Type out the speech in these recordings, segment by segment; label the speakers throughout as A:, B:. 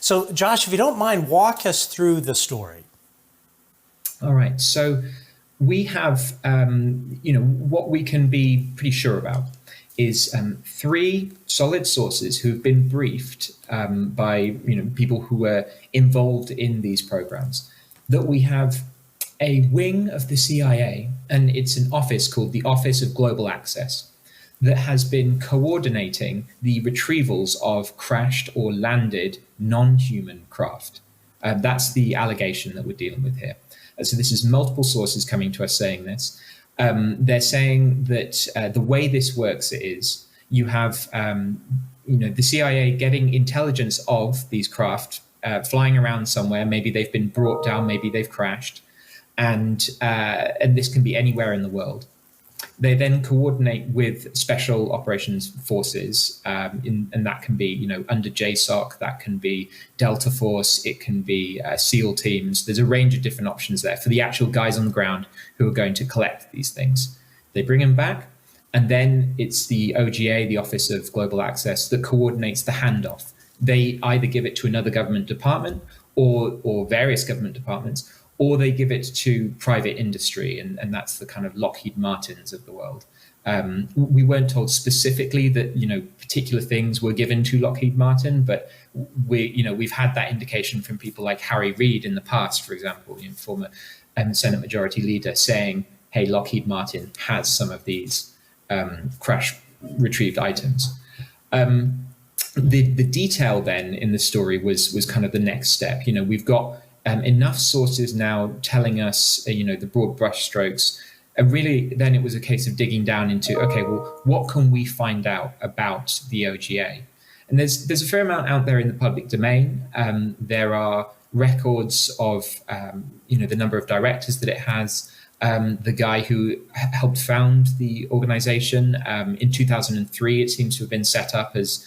A: So, Josh, if you don't mind, walk us through the story.
B: All right. So we have, what we can be pretty sure about is three solid sources who've been briefed by people who were involved in these programs, that we have a wing of the CIA, and it's an office called the Office of Global Access, that has been coordinating the retrievals of crashed or landed non-human craft. That's the allegation that we're dealing with here. So this is multiple sources coming to us saying this. They're saying that the way this works is you have the CIA getting intelligence of these craft flying around somewhere. Maybe they've been brought down, maybe they've crashed, and this can be anywhere in the world. They then coordinate with special operations forces, and that can be, under JSOC, that can be Delta Force, it can be SEAL teams. There's a range of different options there for the actual guys on the ground who are going to collect these things. They bring them back, and then it's the OGA, the Office of Global Access, that coordinates the handoff. They either give it to another government department or various government departments, or they give it to private industry, and that's the kind of Lockheed Martins of the world. We weren't told specifically that particular things were given to Lockheed Martin, but we've had that indication from people like Harry Reid in the past, for example, former Senate Majority Leader, saying, "Hey, Lockheed Martin has some of these crash retrieved items." The detail then in the story was kind of the next step. We've got enough sources now telling us, the broad brushstrokes. And really, then it was a case of digging down into, okay, well, what can we find out about the OGA? And there's a fair amount out there in the public domain. There are records of, the number of directors that it has. The guy who helped found the organization in 2003, it seems to have been set up as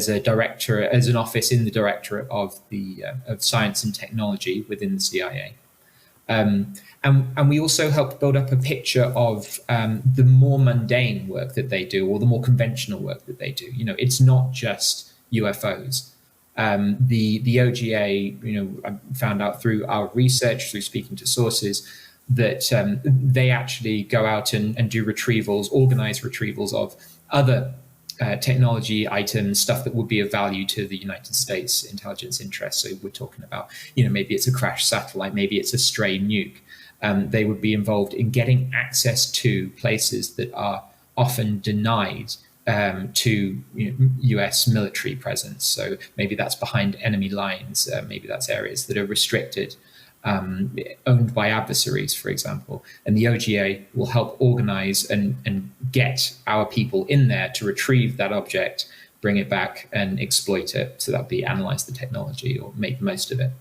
B: a director, as an office in the Directorate of Science and Technology within the CIA. And we also helped build up a picture of the more mundane work that they do, or the more conventional work that they do. It's not just UFOs. The OGA, I found out through our research, through speaking to sources, that they actually go out and do retrievals, organize retrievals of other technology items, stuff that would be of value to the United States intelligence interests. So we're talking about, maybe it's a crashed satellite, maybe it's a stray nuke. They would be involved in getting access to places that are often denied to US military presence. So maybe that's behind enemy lines, maybe that's areas that are restricted, owned by adversaries, for example. And the OGA will help organize and get our people in there to retrieve that object, bring it back and exploit it. So that would be analyze the technology or make the most of it.